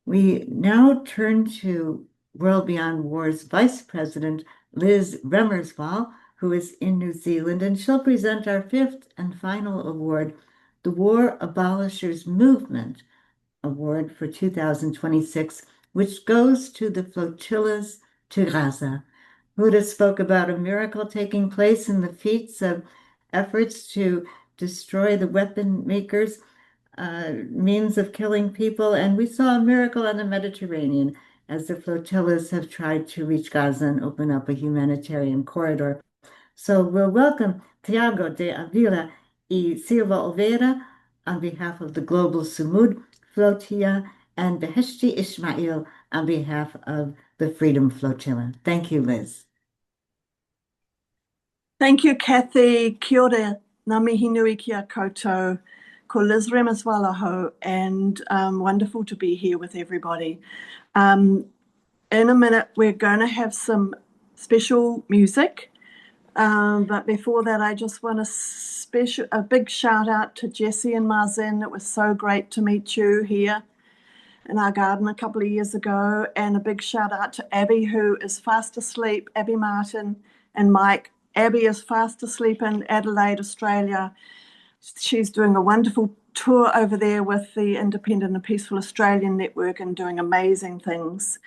We now turn to World Beyond War's Vice President, Liz Remmersval, who is in New Zealand, and she'll present our fifth and final award, the War Abolishers Movement Award for 2026, which goes to the Flotillas to Gaza. Huda spoke about a miracle taking place in the feats of efforts to destroy the weapon makers' means of killing people, and we saw a miracle on the Mediterranean as the flotillas have tried to reach Gaza and open up a humanitarian corridor. So we'll welcome Tiago de Avila y Silva Oliveira on behalf of the Global Sumud Flotilla and Beheshti Ismail on behalf of the Freedom Flotilla. Thank you, Liz. Thank you, Kathy. Kia ora, ngā mihi nui kia koutou, ko Liz Remmersval aho, and wonderful to be here with everybody. In a minute, we're going to have some special music, but before that, I just want a big shout out to Jesse and Marzin. It was so great to meet you here in our garden a couple of years ago, and a big shout out to Abby, who is fast asleep, Abby Martin and Mike. Abby is fast asleep in Adelaide, Australia. She's doing a wonderful tour over there with the Independent and Peaceful Australian Network and doing amazing things.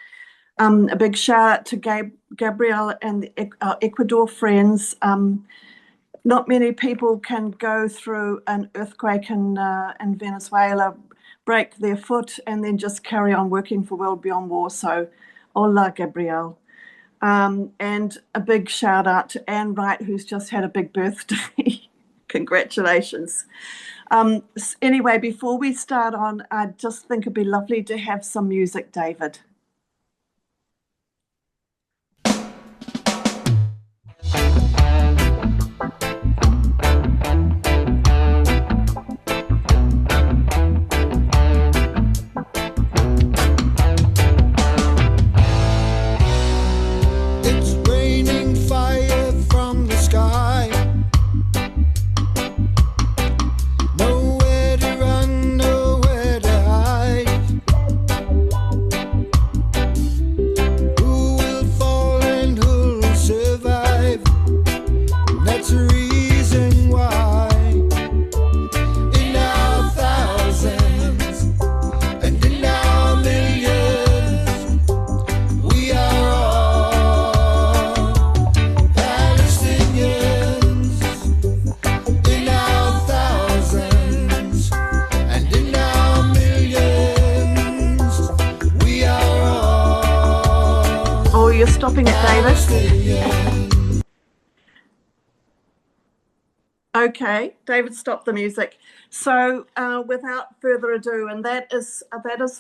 A big shout out to Gabrielle and our Ecuador friends. Not many people can go through an earthquake in Venezuela, break their foot, and then just carry on working for World Beyond War. So, hola, Gabrielle. And a big shout out to Anne Wright, who's just had a big birthday. Congratulations. Anyway, before we start on, I just think it'd be lovely to have some music, David. Stopping it, David. Okay, David, stop the music. So without further ado, and that is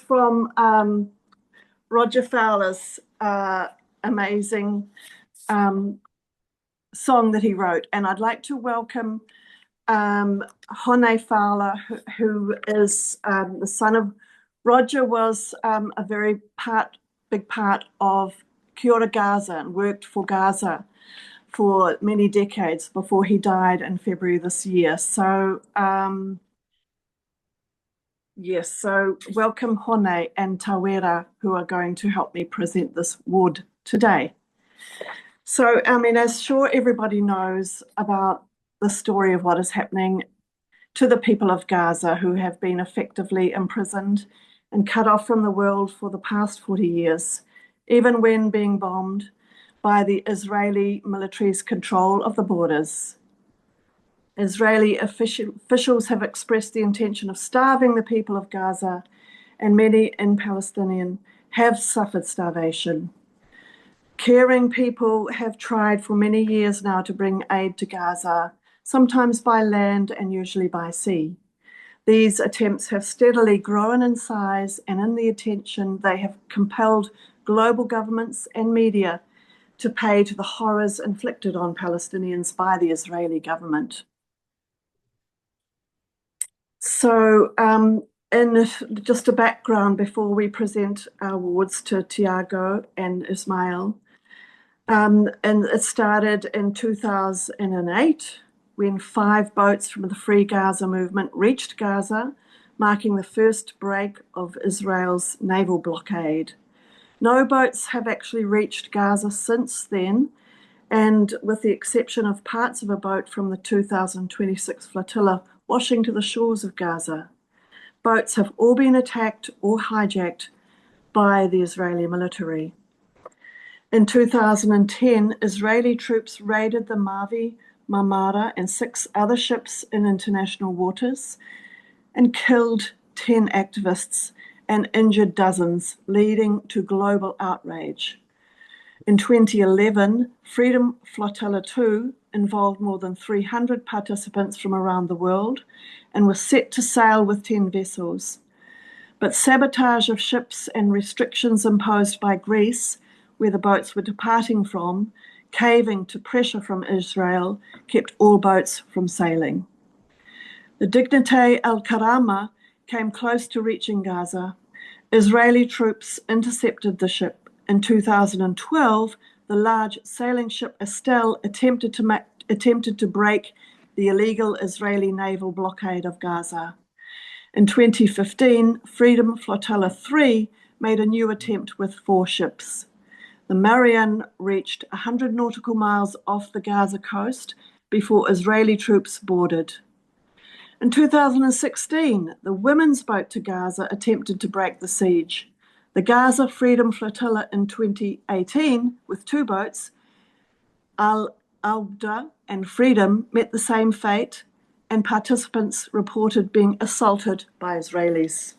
from Roger Fowler's amazing song that he wrote. And I'd like to welcome Hone Fowler, who is the son of Roger, was a very big part of Kia ora Gaza and worked for Gaza for many decades before he died in February this year. So, yes, so welcome Hone and Tawera, who are going to help me present this award today. So, I mean, as sure everybody knows about the story of what is happening to the people of Gaza, who have been effectively imprisoned and cut off from the world for the past 40 years, even when being bombed by the Israeli military's control of the borders. Israeli officials have expressed the intention of starving the people of Gaza, and many in Palestinian have suffered starvation. Caring people have tried for many years now to bring aid to Gaza, sometimes by land and usually by sea. These attempts have steadily grown in size, and in the attention they have compelled global governments and media to pay to the horrors inflicted on Palestinians by the Israeli government. So in just a background before we present our awards to Tiago and Ismail, and it started in 2008 when 5 boats from the Free Gaza movement reached Gaza, marking the first break of Israel's naval blockade. No boats have actually reached Gaza since then, and with the exception of parts of a boat from the 2026 flotilla washing to the shores of Gaza, boats have all been attacked or hijacked by the Israeli military. In 2010, Israeli troops raided the Mavi, Marmara, and 6 other ships in international waters and killed 10 activists and injured dozens, leading to global outrage. In 2011, Freedom Flotilla 2 involved more than 300 participants from around the world and was set to sail with 10 vessels. But sabotage of ships and restrictions imposed by Greece, where the boats were departing from, caving to pressure from Israel, kept all boats from sailing. The Dignité Al Karama came close to reaching Gaza. Israeli troops intercepted the ship. In 2012, the large sailing ship Estelle attempted to break the illegal Israeli naval blockade of Gaza. In 2015, Freedom Flotilla 3 made a new attempt with 4 ships. The Marian reached 100 nautical miles off the Gaza coast before Israeli troops boarded. In 2016, the women's boat to Gaza attempted to break the siege. The Gaza Freedom Flotilla in 2018, with 2 boats, Al-Awda and Freedom, met the same fate, and participants reported being assaulted by Israelis.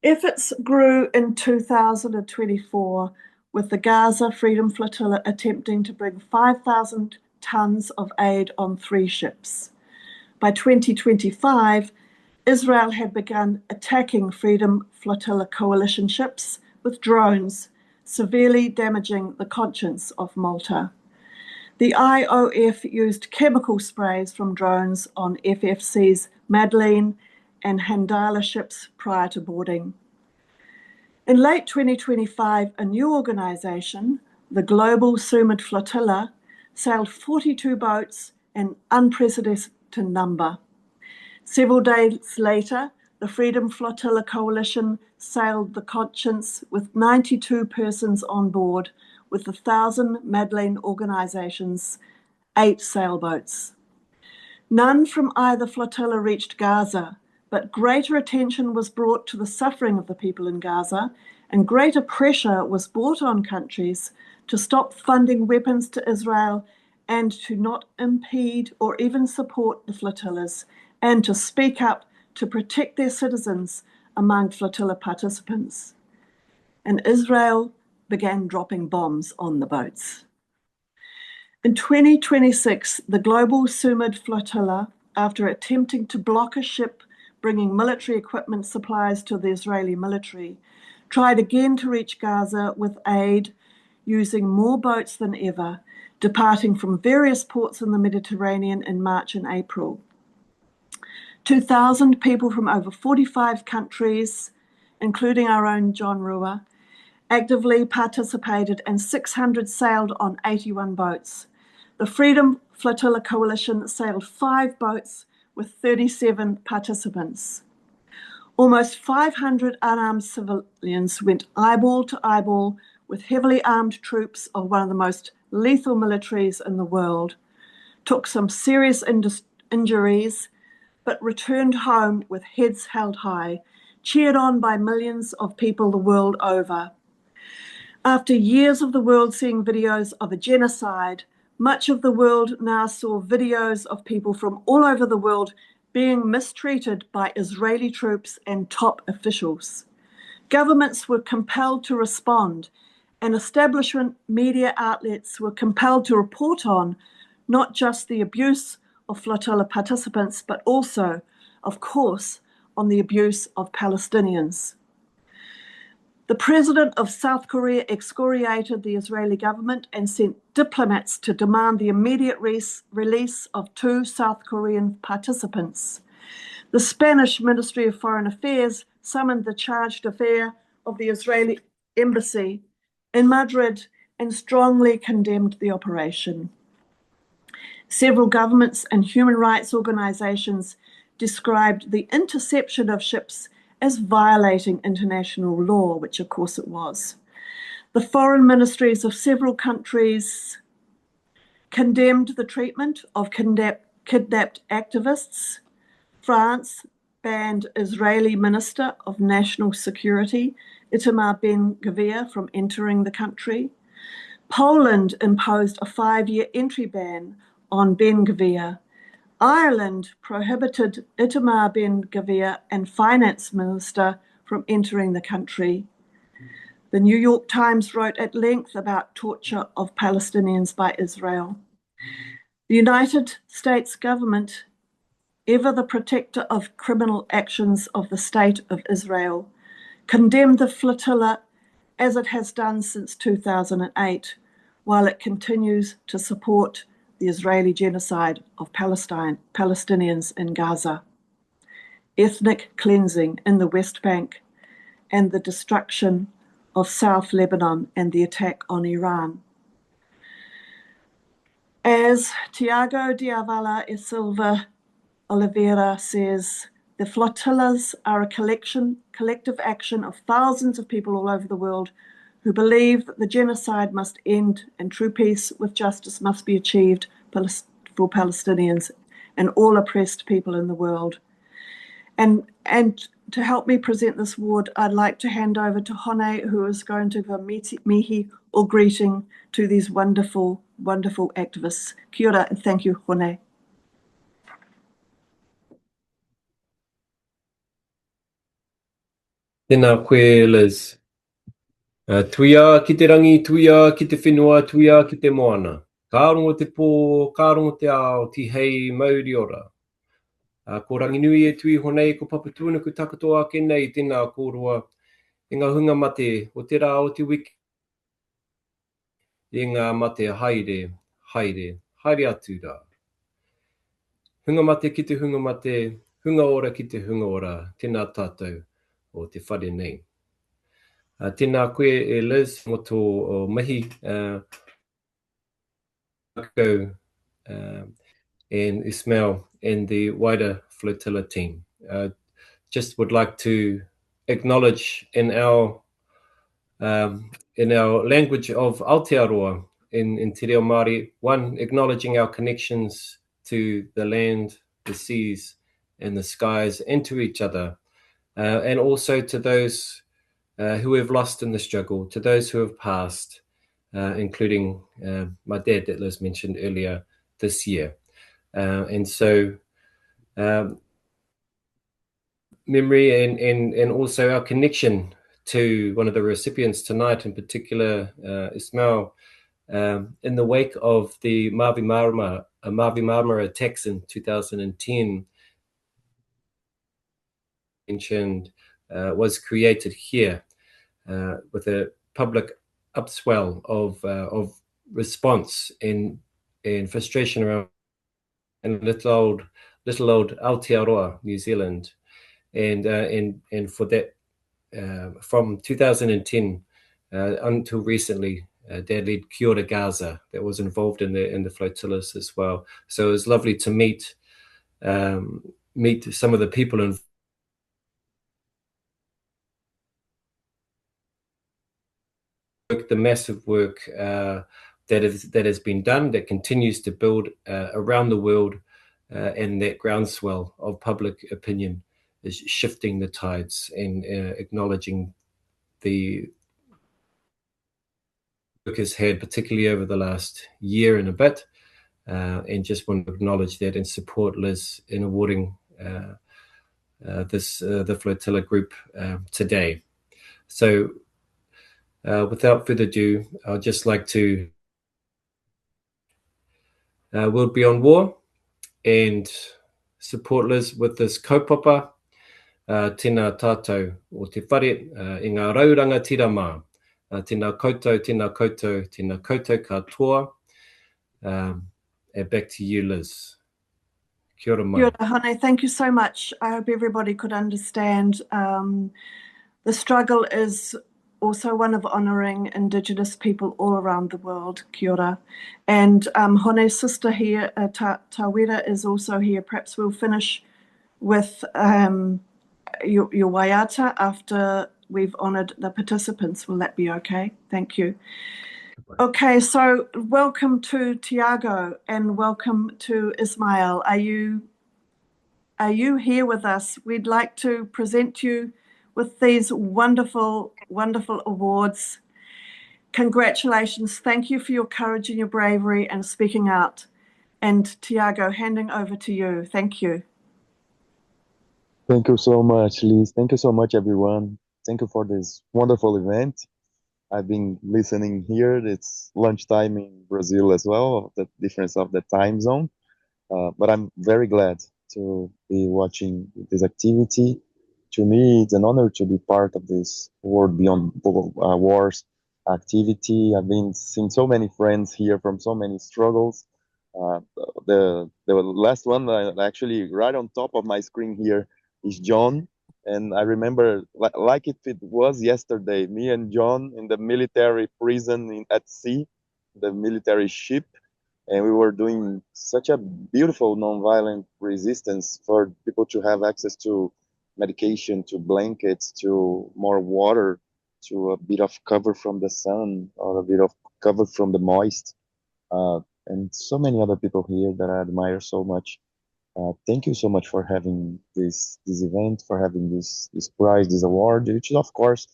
Efforts grew in 2024, with the Gaza Freedom Flotilla attempting to bring 5,000 tons of aid on 3 ships. By 2025, Israel had begun attacking Freedom Flotilla coalition ships with drones, severely damaging the conscience of Malta. The IOF used chemical sprays from drones on FFC's Madeleine and Handala ships prior to boarding. In late 2025, a new organization, the Global Sumud Flotilla, sailed 42 boats, an unprecedented number. Several days later, the Freedom Flotilla Coalition sailed the Conscience with 92 persons on board, with the 1,000 Madeleine organizations, 8 sailboats. None from either flotilla reached Gaza, but greater attention was brought to the suffering of the people in Gaza, and greater pressure was brought on countries to stop funding weapons to Israel and to not impede or even support the flotillas, and to speak up to protect their citizens among flotilla participants. And Israel began dropping bombs on the boats. In 2026, the Global Sumud Flotilla, after attempting to block a ship bringing military equipment supplies to the Israeli military, tried again to reach Gaza with aid using more boats than ever, departing from various ports in the Mediterranean in March and April. 2,000 people from over 45 countries, including our own John Rua, actively participated, and 600 sailed on 81 boats. The Freedom Flotilla Coalition sailed 5 boats with 37 participants. Almost 500 unarmed civilians went eyeball to eyeball with heavily armed troops of one of the most lethal militaries in the world, took some serious injuries, but returned home with heads held high, cheered on by millions of people the world over. After years of the world seeing videos of a genocide, much of the world now saw videos of people from all over the world being mistreated by Israeli troops and top officials. Governments were compelled to respond, and establishment media outlets were compelled to report on not just the abuse of flotilla participants, but also, of course, on the abuse of Palestinians. The president of South Korea excoriated the Israeli government and sent diplomats to demand the immediate release of 2 South Korean participants. The Spanish Ministry of Foreign Affairs summoned the charge d'affaires of the Israeli embassy in Madrid and strongly condemned the operation. Several governments and human rights organizations described the interception of ships as violating international law, which of course it was. The foreign ministries of several countries condemned the treatment of kidnapped activists. France banned Israeli Minister of National Security, Itamar Ben-Gvir, from entering the country. Poland imposed a 5-year entry ban on Ben-Gvir. Ireland prohibited Itamar Ben-Gvir and Finance Minister from entering the country. The New York Times wrote at length about torture of Palestinians by Israel. The United States government, ever the protector of criminal actions of the State of Israel, condemned the flotilla as it has done since 2008, while it continues to support the Israeli genocide of Palestinians in Gaza, ethnic cleansing in the West Bank, and the destruction of South Lebanon and the attack on Iran. As Tiago Diavala e Silva Oliveira says, the flotillas are a collective action of thousands of people all over the world who believe that the genocide must end and true peace with justice must be achieved for Palestinians and all oppressed people in the world. And to help me present this award, I'd like to hand over to Hone, who is going to give a mihi or greeting to these wonderful, wonderful activists. Kia ora, and thank you, Hone. Tēnā koe, Liz. Tuia ki te rangi, tuia ki te whenua, tuia ki te moana. Ka rongo te pō, ka rongo te ao, ti hei mauri ora. Ko rangi nui e tui honei, ko papatūna ku takatoa ake nei tēnā kōrua. I ngā hunga mate, o te rā o te wiki. I ngā mate haere, haere, haere atu rā. Hunga mate ki te hunga mate, hunga ora ki te hunga ora, tēnā tātou o te whare nei. Tēnā koe e Liz, mo tō mihi, and Ismail and the wider flotilla team. Just would like to acknowledge in our language of Aotearoa in Te Reo Māori, one, acknowledging our connections to the land, the seas, and the skies, and to each other, and also to those who have lost in the struggle, to those who have passed, including my dad that Liz mentioned earlier this year. And so memory and also our connection to one of the recipients tonight, in particular, Ismail, in the wake of the Mavi Marmara attacks in 2010, mentioned, was created here with a public upswell of response and frustration around in little old Aotearoa, New Zealand, and for that, from 2010 until recently, Dad led Kia ora Gaza that was involved in the flotillas as well. So it was lovely to meet some of the people involved. The massive work that has been done, that continues to build around the world, and that groundswell of public opinion is shifting the tides and acknowledging the work has had, particularly over the last year and a bit, and just want to acknowledge that and support Liz in awarding the flotilla group today. So without further ado, I'd just like to World Beyond War and support Liz with this kaupapa, tēnā tātou o te whare, i ngā rauranga tirama, tēnā koutou, tēnā koutou, tēnā koutou katoa. And back to you, Liz. Kia ora mai. Kia ora, Hone. Thank you so much. I hope everybody could understand. The struggle is also one of honouring Indigenous people all around the world. Kia ora. And Hone's sister here, Tawera, is also here. Perhaps we'll finish with your waiata after we've honoured the participants. Will that be okay? Thank you. Okay, so welcome to Tiago and welcome to Ismail. Are you here with us? We'd like to present you with these wonderful, wonderful awards. Congratulations. Thank you for your courage and your bravery and speaking out. And Tiago, handing over to you. Thank you. Thank you so much, Liz. Thank you so much, everyone. Thank you for this wonderful event. I've been listening here. It's lunchtime in Brazil as well, the difference of the time zone. But I'm very glad to be watching this activity. To me, it's an honor to be part of this World Beyond Wars activity. I've been seeing so many friends here from so many struggles. Uh, the last one, actually, right on top of my screen here is John. And I remember, like if it was yesterday, me and John in the military prison at sea, the military ship, and we were doing such a beautiful nonviolent resistance for people to have access to medication, to blankets, to more water, to a bit of cover from the sun or a bit of cover from the moist, and so many other people here that I admire so much. Thank you so much for having this event, for having this prize, this award, which is of course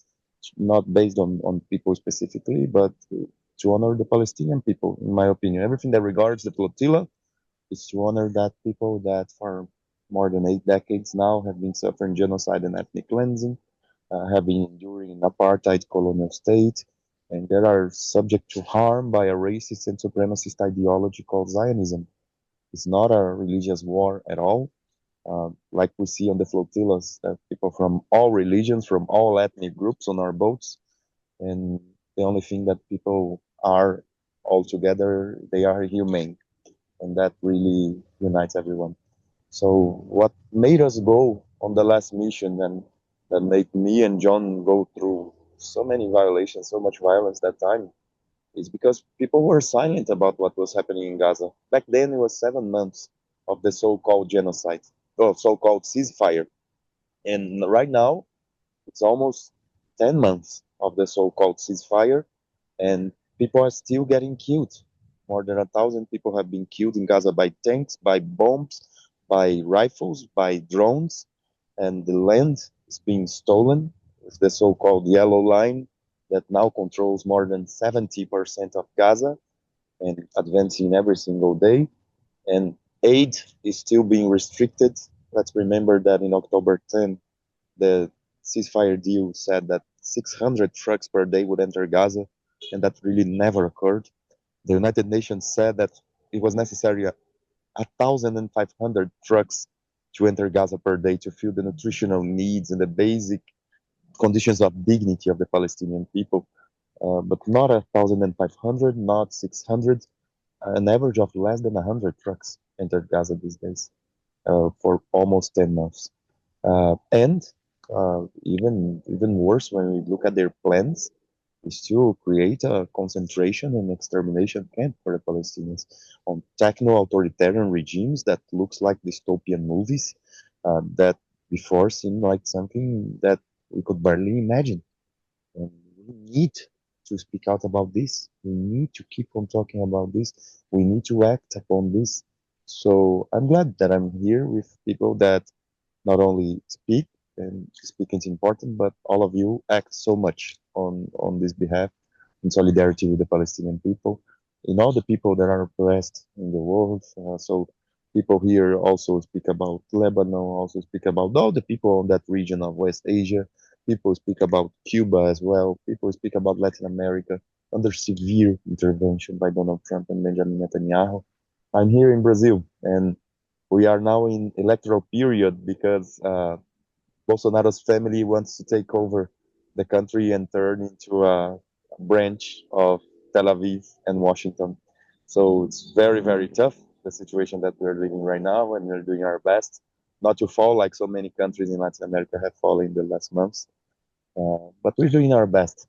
not based on people specifically, but to honor the Palestinian people, in my opinion. Everything that regards the flotilla is to honor that people that for more than 8 decades now have been suffering genocide and ethnic cleansing, have been enduring an apartheid colonial state, and that are subject to harm by a racist and supremacist ideology called Zionism. It's not a religious war at all. Like we see on the flotillas, people from all religions, from all ethnic groups on our boats, and the only thing that people are all together, they are humane, and that really unites everyone. So what made us go on the last mission and that made me and John go through so many violations, so much violence that time, is because people were silent about what was happening in Gaza. Back then, it was 7 months of the so-called genocide, or so-called ceasefire, and right now it's almost 10 months of the so-called ceasefire, and people are still getting killed. More than 1,000 people have been killed in Gaza by tanks, by bombs, by rifles, by drones, and the land is being stolen with the so-called yellow line that now controls more than 70% of Gaza and advancing every single day. And aid is still being restricted. Let's remember that in October 10, the ceasefire deal said that 600 trucks per day would enter Gaza, and that really never occurred. The United Nations said that it was necessary 1,500 trucks to enter Gaza per day to fill the nutritional needs and the basic conditions of dignity of the Palestinian people. But not 1,500, not 600, an average of less than 100 trucks entered Gaza these days for almost 10 months. And even worse, when we look at their plans, is to create a concentration and extermination camp for the Palestinians on techno-authoritarian regimes that looks like dystopian movies that before seemed like something that we could barely imagine. And we need to speak out about this. We need to keep on talking about this. We need to act upon this. So I'm glad that I'm here with people that not only speak, and speaking is important, but all of you act so much on this behalf in solidarity with the Palestinian people, in all the people that are oppressed in the world. So people here also speak about Lebanon, also speak about all the people in that region of West Asia. People speak about Cuba as well. People speak about Latin America under severe intervention by Donald Trump and Benjamin Netanyahu. I'm here in Brazil, and we are now in electoral period because Bolsonaro's family wants to take over the country and turn into a branch of Tel Aviv and Washington. So it's very, very tough, the situation that we're living right now, and we're doing our best not to fall like so many countries in Latin America have fallen in the last months. But we're doing our best.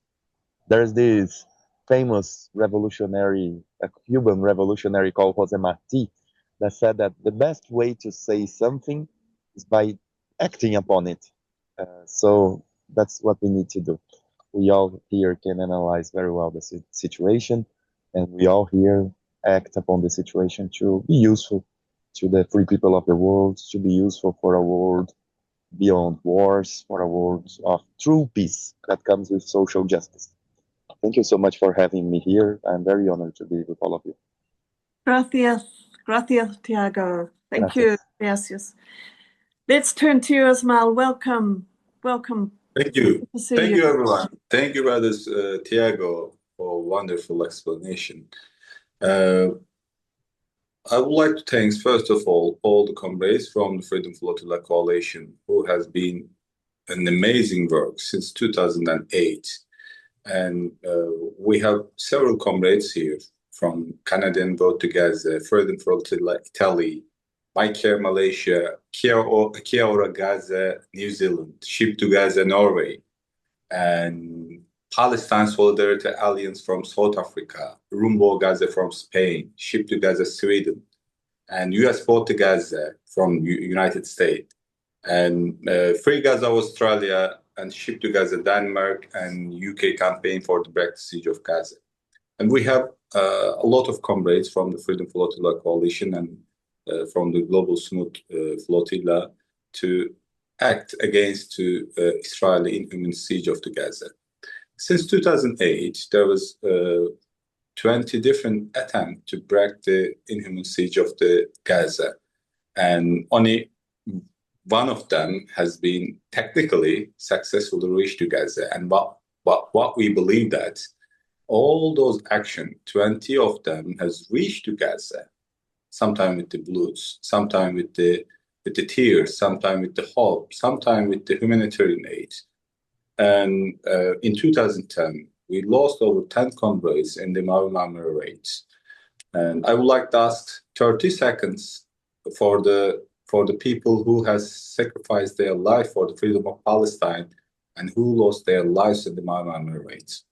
There's this famous revolutionary, a Cuban revolutionary called Jose Marti, that said that the best way to say something is by acting upon it. So that's what we need to do. We all here can analyze very well the situation, and we all here act upon the situation to be useful to the free people of the world, to be useful for a world beyond wars, for a world of true peace that comes with social justice. Thank you so much for having me here. I'm very honored to be with all of you. Gracias. Gracias, Tiago. Thank you. Gracias. Gracias. Let's turn to you, Ismail. Welcome. Welcome. Thank you. Good to see Thank you. you, everyone. Thank you, brothers Tiago, for a wonderful explanation. I would like to thank, first of all the comrades from the Freedom Flotilla Coalition, who has been an amazing work since 2008. And we have several comrades here from Canadian Boat to Gaza, Freedom Flotilla Italy, My Care Malaysia, Kia Ora Gaza, New Zealand, Ship to Gaza, Norway, and Palestine Solidarity Alliance from South Africa, Rumbo Gaza from Spain, Ship to Gaza, Sweden, and US Boat to Gaza from United States, and Free Gaza, Australia, and Ship to Gaza, Denmark, and UK campaign for the break the siege of Gaza. And we have a lot of comrades from the Freedom Flotilla Coalition and from the Global Smooth Flotilla to act against Israeli inhuman siege of the Gaza. Since 2008, there was 20 different attempts to break the inhuman siege of the Gaza, and only one of them has been technically successfully reached to Gaza. And what we believe that all those actions, 20 of them has reached to Gaza, sometime with the blues, sometime with the tears, sometime with the hope, sometime with the humanitarian aid. And in 2010, we lost over 10 comrades in the Maui raids. And I would like to ask 30 seconds for the people who has sacrificed their life for the freedom of Palestine and who lost their lives in the Maui raids.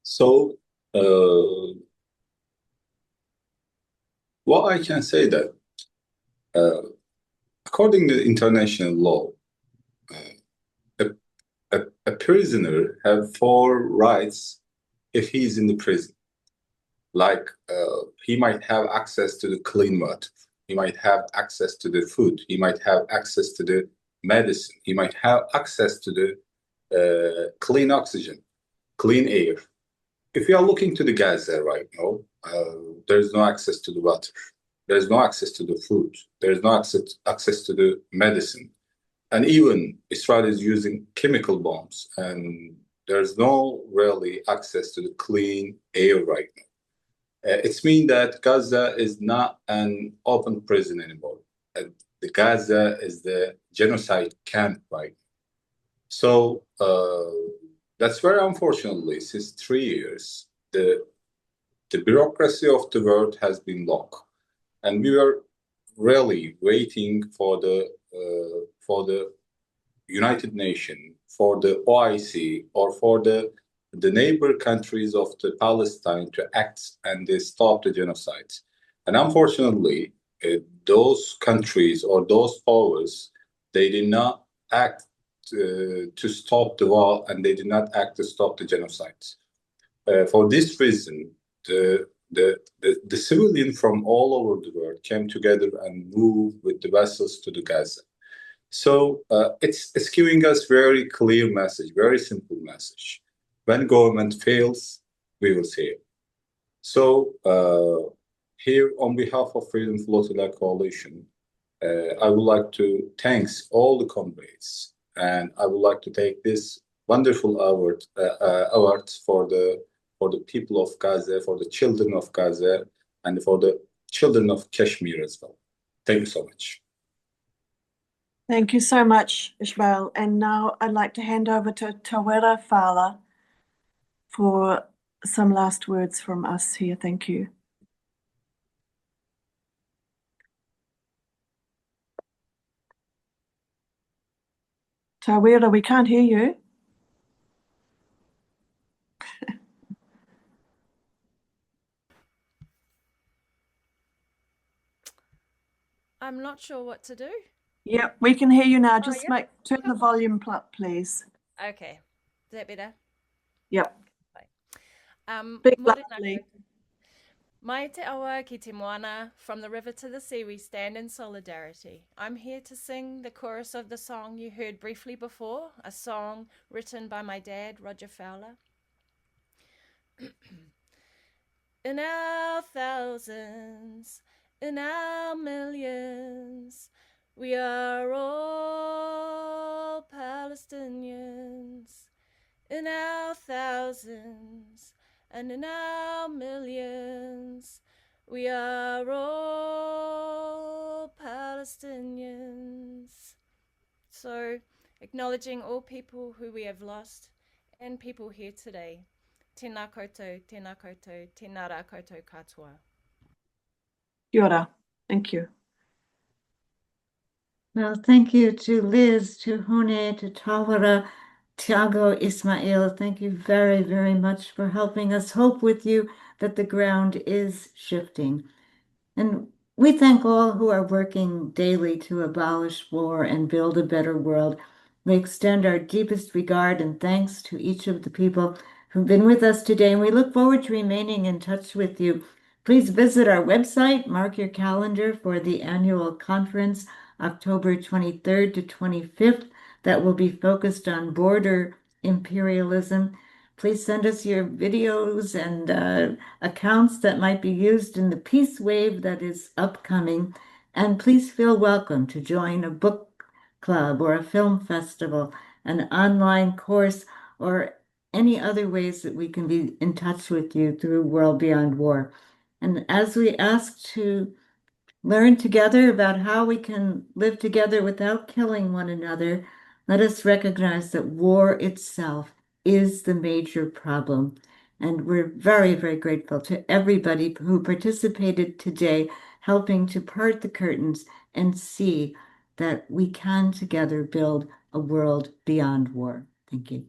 So, what I can say that, according to international law, a prisoner have 4 rights if he is in the prison. Like he might have access to the clean water, he might have access to the food, he might have access to the medicine, he might have access to the clean oxygen, clean air. If we are looking to the Gaza right now, there's no access to the water, there's no access to the food, there's no access to the medicine. And even Israel is using chemical bombs, and there's no really access to the clean air right now. It's mean that Gaza is not an open prison anymore. The Gaza is the genocide camp right now. So that's very unfortunately, since 3 years, the bureaucracy of the world has been locked, and we were really waiting for the United Nations, for the OIC, or for the neighbor countries of the Palestine to act and they stop the genocide. And unfortunately, those countries or those powers, they did not act to stop the war, and they did not act to stop the genocide. For this reason, the civilians from all over the world came together and moved with the vessels to the Gaza. So it's giving us very clear message, very simple message. When government fails, we will fail. So here, on behalf of Freedom Flotilla Coalition, I would like to thank all the comrades, and I would like to take this wonderful award for the people of Gaza, for the children of Gaza, and for the children of Kashmir as well. Thank you so much. Thank you so much, Ishmael. And now I'd like to hand over to Tawera Fala for some last words from us here. Thank you. Tawera, we can't hear you. I'm not sure what to do. Yep, we can hear you now. Just yeah. turn the volume up, please. Okay. Is that better? Yep. Big Big lovely. Mai te awa ki te moana, from the river to the sea we stand in solidarity. I'm here to sing the chorus of the song you heard briefly before, a song written by my dad, Roger Fowler. In our thousands, in our millions, we are all Palestinians. In our thousands and in our millions, we are all Palestinians. So, acknowledging all people who we have lost and people here today. Tēnā koutou, tēnā koutou, tēnā rā koutou katoa. Kia ora. Thank you. Well, thank you to Liz, to Hone, to Tawara, Tiago, Ismail. Thank you very, very much for helping us hope with you that the ground is shifting. And we thank all who are working daily to abolish war and build a better world. We extend our deepest regard and thanks to each of the people who've been with us today, and we look forward to remaining in touch with you. Please visit our website, mark your calendar for the annual conference, October 23rd to 25th, that will be focused on border imperialism. Please send us your videos and accounts that might be used in the peace wave that is upcoming. And please feel welcome to join a book club or a film festival, an online course, or any other ways that we can be in touch with you through World Beyond War. And as we ask to learn together about how we can live together without killing one another, let us recognize that war itself is the major problem. And we're very, very grateful to everybody who participated today, helping to part the curtains and see that we can together build a world beyond war. Thank you.